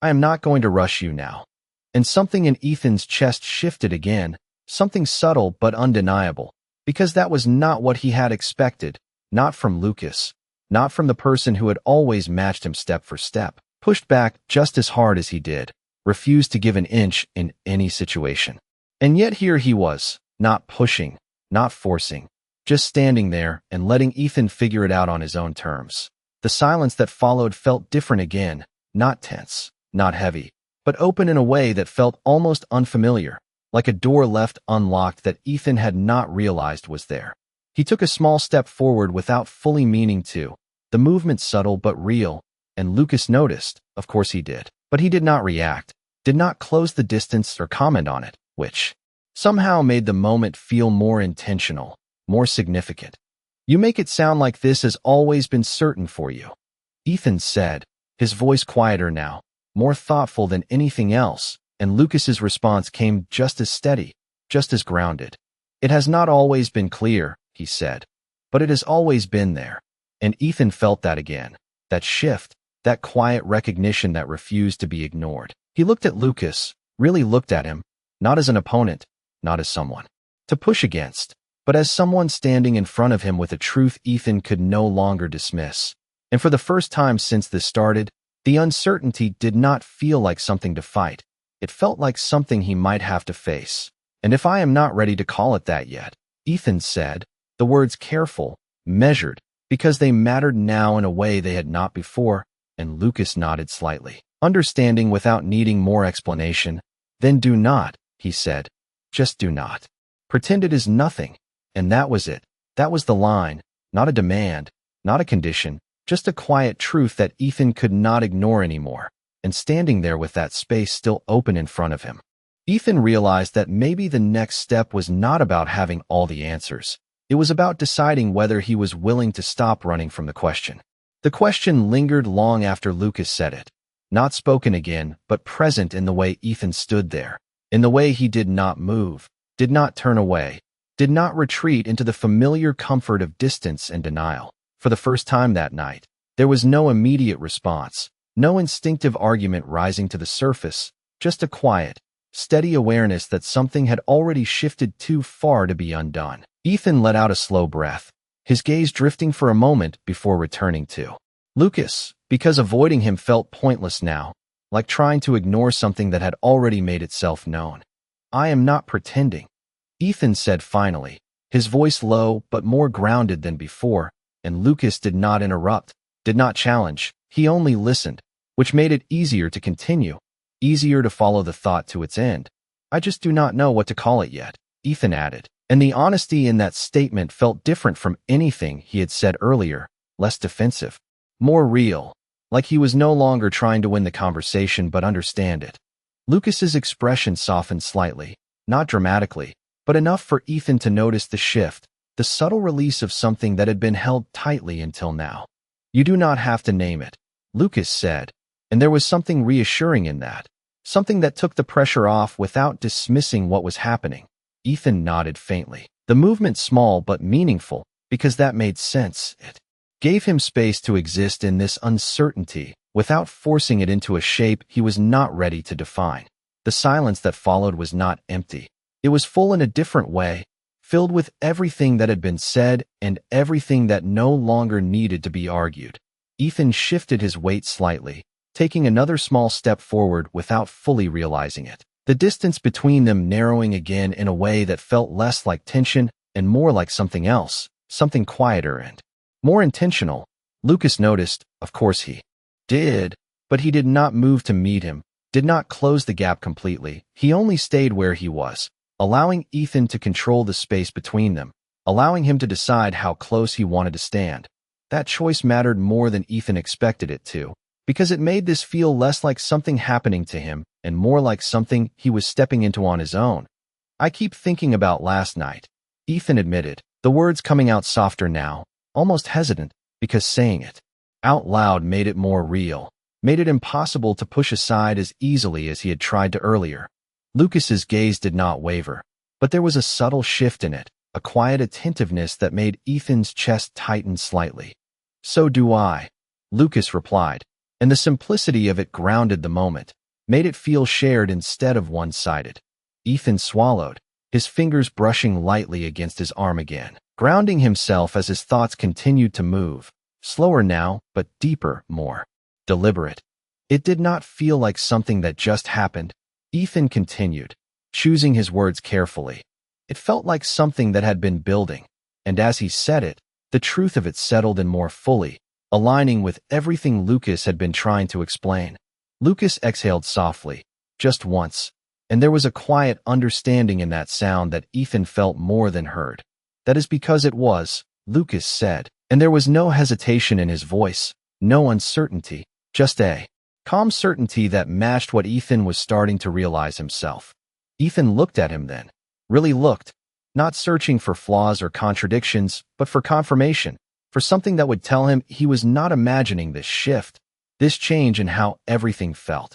"I am not going to rush you now." And something in Ethan's chest shifted again, something subtle but undeniable, because that was not what he had expected, not from Lucas, not from the person who had always matched him step for step, pushed back just as hard as he did, refused to give an inch in any situation. And yet here he was, not pushing, not forcing, just standing there and letting Ethan figure it out on his own terms. The silence that followed felt different again, not tense, not heavy, but open in a way that felt almost unfamiliar, like a door left unlocked that Ethan had not realized was there. He took a small step forward without fully meaning to, the movement subtle but real, and Lucas noticed, of course he did. But he did not react, did not close the distance or comment on it, which somehow made the moment feel more intentional, more significant. "You make it sound like this has always been certain for you," Ethan said, his voice quieter now, more thoughtful than anything else, and Lucas's response came just as steady, just as grounded. "It has not always been clear," he said, "but it has always been there." And Ethan felt that again, that shift, that quiet recognition that refused to be ignored. He looked at Lucas, really looked at him, not as an opponent, not as someone to push against, but as someone standing in front of him with a truth Ethan could no longer dismiss. And for the first time since this started, the uncertainty did not feel like something to fight. It felt like something he might have to face. "And if I am not ready to call it that yet," Ethan said, the words careful, measured, because they mattered now in a way they had not before, and Lucas nodded slightly, understanding without needing more explanation. "Then do not," he said. "Just do not. Pretend it is nothing." And that was it. That was the line, not a demand, not a condition, just a quiet truth that Ethan could not ignore anymore. And standing there with that space still open in front of him, Ethan realized that maybe the next step was not about having all the answers. It was about deciding whether he was willing to stop running from the question. The question lingered long after Lucas said it, not spoken again, but present in the way Ethan stood there, in the way he did not move, did not turn away, did not retreat into the familiar comfort of distance and denial. For the first time that night, there was no immediate response, no instinctive argument rising to the surface, just a quiet, steady awareness that something had already shifted too far to be undone. Ethan let out a slow breath, his gaze drifting for a moment before returning to Lucas, because avoiding him felt pointless now, like trying to ignore something that had already made itself known. "I am not pretending," Ethan said finally, his voice low but more grounded than before, and Lucas did not interrupt, did not challenge, he only listened, which made it easier to continue, easier to follow the thought to its end. "I just do not know what to call it yet," Ethan added, and the honesty in that statement felt different from anything he had said earlier, less defensive, more real, like he was no longer trying to win the conversation but understand it. Lucas's expression softened slightly, not dramatically, but enough for Ethan to notice the shift, the subtle release of something that had been held tightly until now. "You do not have to name it," Lucas said, and there was something reassuring in that, something that took the pressure off without dismissing what was happening. Ethan nodded faintly, the movement small but meaningful, because that made sense. It gave him space to exist in this uncertainty, without forcing it into a shape he was not ready to define. The silence that followed was not empty. It was full in a different way, filled with everything that had been said and everything that no longer needed to be argued. Ethan shifted his weight slightly, taking another small step forward without fully realizing it. The distance between them narrowing again in a way that felt less like tension and more like something else, something quieter and more intentional. Lucas noticed, of course he did, but he did not move to meet him, did not close the gap completely. He only stayed where he was, allowing Ethan to control the space between them, allowing him to decide how close he wanted to stand. That choice mattered more than Ethan expected it to, because it made this feel less like something happening to him and more like something he was stepping into on his own. "I keep thinking about last night," Ethan admitted, the words coming out softer now, almost hesitant, because saying it out loud made it more real, made it impossible to push aside as easily as he had tried to earlier. Lucas's gaze did not waver, but there was a subtle shift in it, a quiet attentiveness that made Ethan's chest tighten slightly. "So do I," Lucas replied, and the simplicity of it grounded the moment, made it feel shared instead of one-sided. Ethan swallowed, his fingers brushing lightly against his arm again, grounding himself as his thoughts continued to move, slower now, but deeper, more deliberate. It did not feel like something that just happened, Ethan continued, choosing his words carefully. It felt like something that had been building, and as he said it, the truth of it settled in more fully, aligning with everything Lucas had been trying to explain. Lucas exhaled softly, just once, and there was a quiet understanding in that sound that Ethan felt more than heard. "That is because it was," Lucas said, and there was no hesitation in his voice, no uncertainty, just a calm certainty that matched what Ethan was starting to realize himself. Ethan looked at him then, really looked, not searching for flaws or contradictions, but for confirmation, for something that would tell him he was not imagining this shift, this change in how everything felt.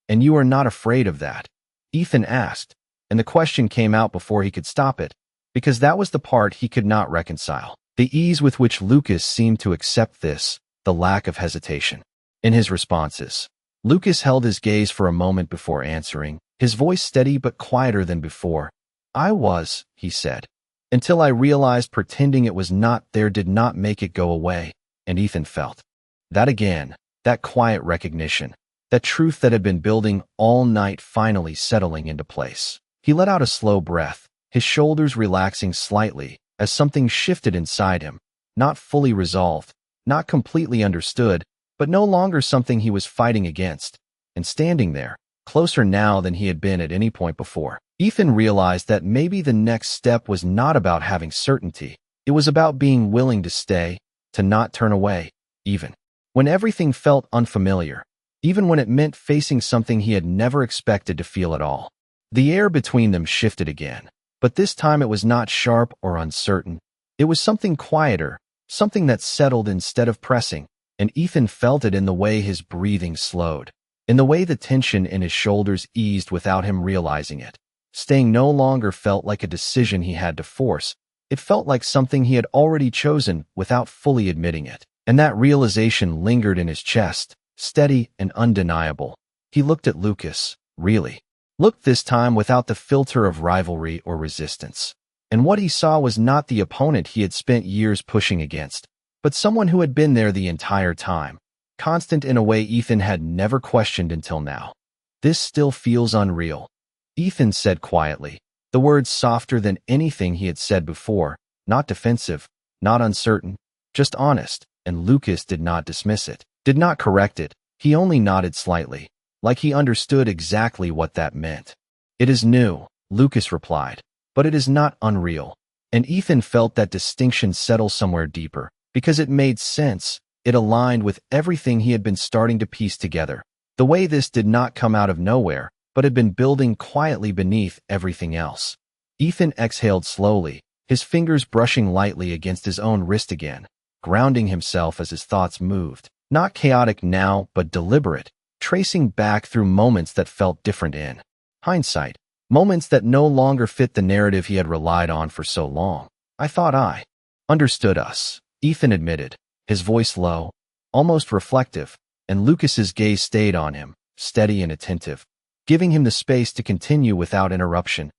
"And you are not afraid of that?" Ethan asked, and the question came out before he could stop it, because that was the part he could not reconcile. The ease with which Lucas seemed to accept this, the lack of hesitation in his responses. Lucas held his gaze for a moment before answering, his voice steady but quieter than before. "I was," he said, "until I realized pretending it was not there did not make it go away," and Ethan felt that again, that quiet recognition, that truth that had been building all night finally settling into place. He let out a slow breath, his shoulders relaxing slightly as something shifted inside him, not fully resolved, not completely understood, but no longer something he was fighting against, and standing there, closer now than he had been at any point before. Ethan realized that maybe the next step was not about having certainty, it was about being willing to stay, to not turn away, even when everything felt unfamiliar, even when it meant facing something he had never expected to feel at all. The air between them shifted again, but this time it was not sharp or uncertain. It was something quieter, something that settled instead of pressing, and Ethan felt it in the way his breathing slowed, in the way the tension in his shoulders eased without him realizing it. Staying no longer felt like a decision he had to force. It felt like something he had already chosen without fully admitting it, and that realization lingered in his chest, steady and undeniable. He looked at Lucas, really. Looked this time without the filter of rivalry or resistance. And what he saw was not the opponent he had spent years pushing against, but someone who had been there the entire time, constant in a way Ethan had never questioned until now. "This still feels unreal," Ethan said quietly, the words softer than anything he had said before, not defensive, not uncertain, just honest, and Lucas did not dismiss it, did not correct it, he only nodded slightly, like he understood exactly what that meant. "It is new," Lucas replied, "but it is not unreal," and Ethan felt that distinction settle somewhere deeper, because it made sense, it aligned with everything he had been starting to piece together. The way this did not come out of nowhere, but had been building quietly beneath everything else. Ethan exhaled slowly, his fingers brushing lightly against his own wrist again, grounding himself as his thoughts moved. Not chaotic now, but deliberate, tracing back through moments that felt different in hindsight, moments that no longer fit the narrative he had relied on for so long. "I thought I understood us," Ethan admitted, his voice low, almost reflective, and Lucas's gaze stayed on him, steady and attentive, giving him the space to continue without interruption.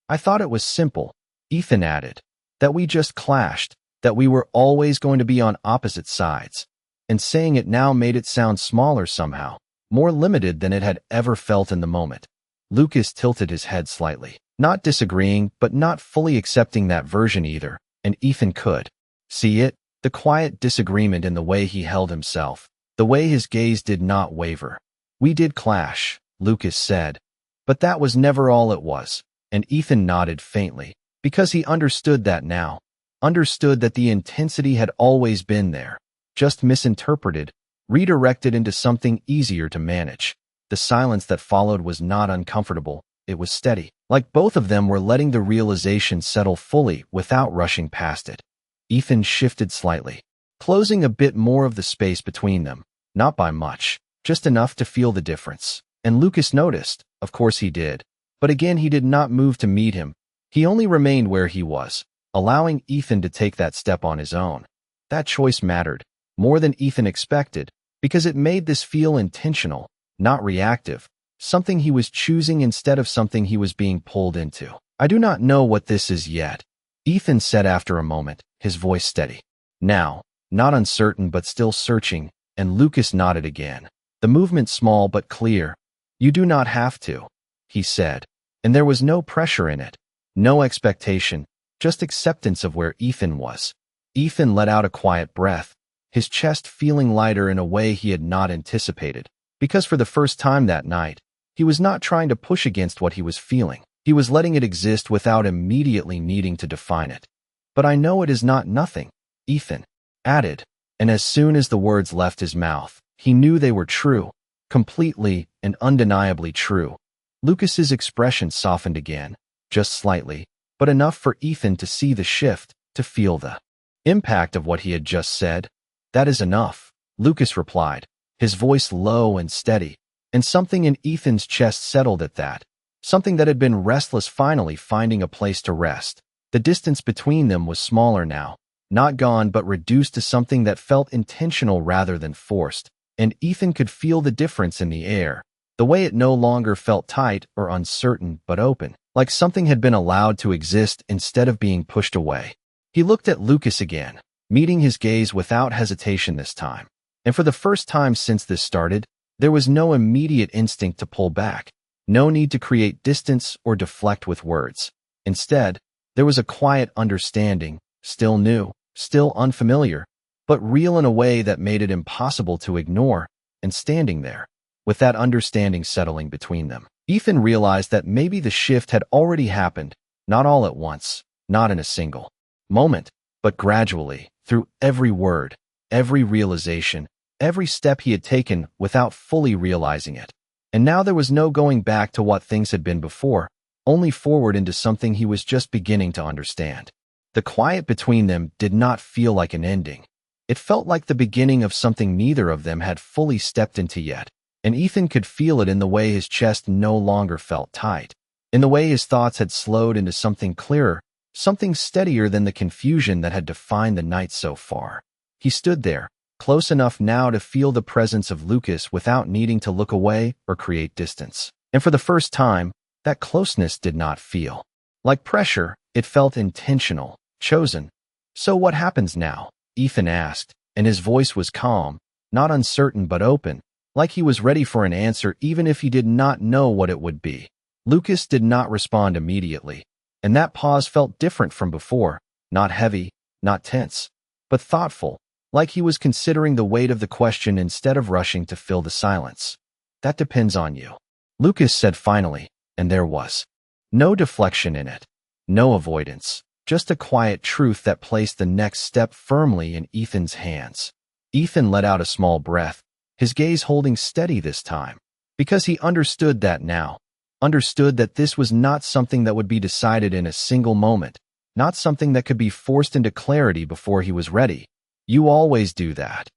"I thought it was simple," Ethan added, "that we just clashed, that we were always going to be on opposite sides." And saying it now made it sound smaller somehow, more limited than it had ever felt in the moment. Lucas tilted his head slightly, not disagreeing but not fully accepting that version either, and Ethan could see it, the quiet disagreement in the way he held himself, the way his gaze did not waver. "We did clash," Lucas said, "but that was never all it was," and Ethan nodded faintly, because he understood that now, understood that the intensity had always been there, just misinterpreted, redirected into something easier to manage. The silence that followed was not uncomfortable, it was steady, like both of them were letting the realization settle fully without rushing past it. Ethan shifted slightly, closing a bit more of the space between them, not by much, just enough to feel the difference. And Lucas noticed, of course he did, but again he did not move to meet him, he only remained where he was, allowing Ethan to take that step on his own. That choice mattered, more than Ethan expected, because it made this feel intentional, not reactive, something he was choosing instead of something he was being pulled into. "I do not know what this is yet," Ethan said after a moment, his voice steady. Now, not uncertain but still searching, and Lucas nodded again. The movement small but clear. "You do not have to," he said, and there was no pressure in it, no expectation, just acceptance of where Ethan was. Ethan let out a quiet breath, his chest feeling lighter in a way he had not anticipated, because for the first time that night, he was not trying to push against what he was feeling. He was letting it exist without immediately needing to define it. "But I know it is not nothing," Ethan added, and as soon as the words left his mouth, he knew they were true, completely and undeniably true. Lucas's expression softened again, just slightly, but enough for Ethan to see the shift, to feel the impact of what he had just said. "That is enough," Lucas replied, his voice low and steady, and something in Ethan's chest settled at that, something that had been restless finally finding a place to rest. The distance between them was smaller now, not gone but reduced to something that felt intentional rather than forced, and Ethan could feel the difference in the air, the way it no longer felt tight or uncertain but open, like something had been allowed to exist instead of being pushed away. He looked at Lucas again, meeting his gaze without hesitation this time, and for the first time since this started, there was no immediate instinct to pull back, no need to create distance or deflect with words. Instead, there was a quiet understanding, still new, still unfamiliar, but real in a way that made it impossible to ignore, and standing there, with that understanding settling between them, Ethan realized that maybe the shift had already happened, not all at once, not in a single moment, but gradually, through every word, every realization, every step he had taken without fully realizing it. And now there was no going back to what things had been before, only forward into something he was just beginning to understand. The quiet between them did not feel like an ending. It felt like the beginning of something neither of them had fully stepped into yet, and Ethan could feel it in the way his chest no longer felt tight, in the way his thoughts had slowed into something clearer, something steadier than the confusion that had defined the night so far. He stood there, close enough now to feel the presence of Lucas without needing to look away or create distance. And for the first time, that closeness did not feel like pressure, it felt intentional, chosen. "So what happens now?" Ethan asked, and his voice was calm, not uncertain but open, like he was ready for an answer even if he did not know what it would be. Lucas did not respond immediately, and that pause felt different from before, not heavy, not tense, but thoughtful, like he was considering the weight of the question instead of rushing to fill the silence. "That depends on you," Lucas said finally, and there was no deflection in it, no avoidance, just a quiet truth that placed the next step firmly in Ethan's hands. Ethan let out a small breath, his gaze holding steady this time, because he understood that now, understood that this was not something that would be decided in a single moment, not something that could be forced into clarity before he was ready. "You always do that,"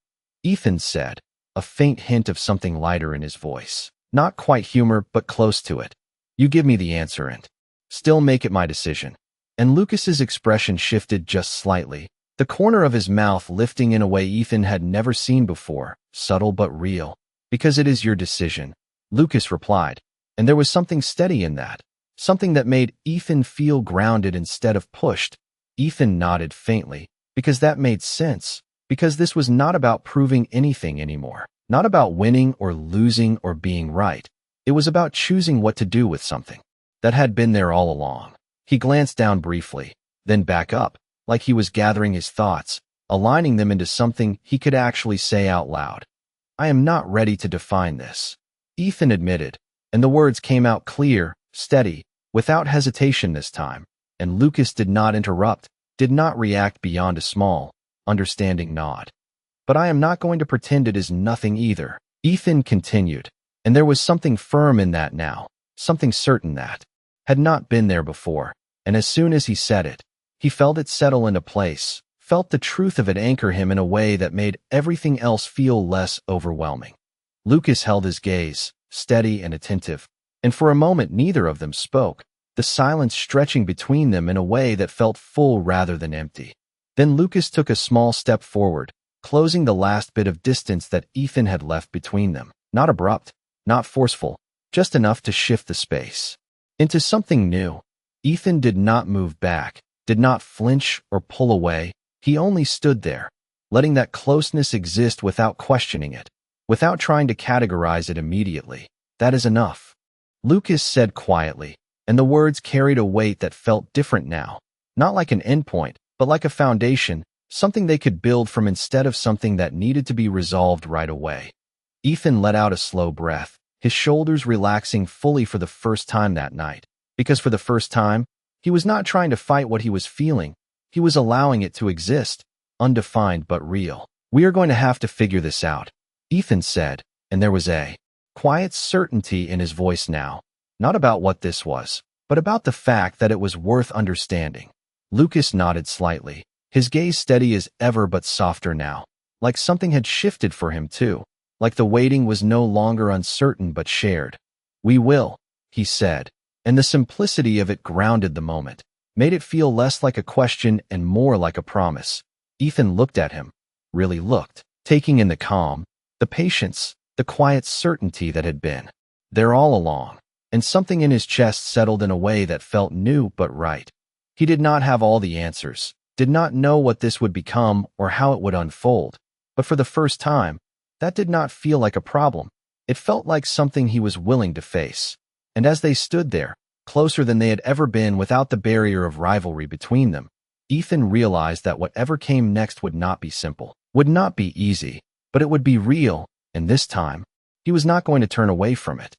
Ethan said, a faint hint of something lighter in his voice. Not quite humor, but close to it. "You give me the answer and still make it my decision." And Lucas's expression shifted just slightly, the corner of his mouth lifting in a way Ethan had never seen before, subtle but real. "Because it is your decision," Lucas replied, and there was something steady in that, something that made Ethan feel grounded instead of pushed. Ethan nodded faintly, because that made sense, because this was not about proving anything anymore, not about winning or losing or being right. It was about choosing what to do with something that had been there all along. He glanced down briefly, then back up, like he was gathering his thoughts, aligning them into something he could actually say out loud. "I am not ready to define this," Ethan admitted, and the words came out clear, steady, without hesitation this time, and Lucas did not interrupt, did not react beyond a small, understanding nod. "But I am not going to pretend it is nothing either," Ethan continued, and there was something firm in that now, something certain that had not been there before, and as soon as he said it, he felt it settle into place, felt the truth of it anchor him in a way that made everything else feel less overwhelming. Lucas held his gaze, steady and attentive, and for a moment neither of them spoke, the silence stretching between them in a way that felt full rather than empty. Then Lucas took a small step forward, closing the last bit of distance that Ethan had left between them. Not abrupt, not forceful, just enough to shift the space into something new. Ethan did not move back, did not flinch or pull away. He only stood there, letting that closeness exist without questioning it, without trying to categorize it immediately. That is enough, Lucas said quietly, and the words carried a weight that felt different now. Not like an endpoint, but like a foundation, something they could build from instead of something that needed to be resolved right away. Ethan let out a slow breath, his shoulders relaxing fully for the first time that night. Because for the first time, he was not trying to fight what he was feeling. He was allowing it to exist, undefined but real. "We are going to have to figure this out," Ethan said, and there was a quiet certainty in his voice now. Not about what this was, but about the fact that it was worth understanding. Lucas nodded slightly, his gaze steady as ever but softer now, like something had shifted for him too, like the waiting was no longer uncertain but shared. "We will," he said, and the simplicity of it grounded the moment, made it feel less like a question and more like a promise. Ethan looked at him, really looked, taking in the calm, the patience, the quiet certainty that had been there all along, and something in his chest settled in a way that felt new but right. He did not have all the answers, did not know what this would become or how it would unfold, but for the first time, that did not feel like a problem. It felt like something he was willing to face. And as they stood there, closer than they had ever been without the barrier of rivalry between them, Ethan realized that whatever came next would not be simple, would not be easy, but it would be real, and this time, he was not going to turn away from it.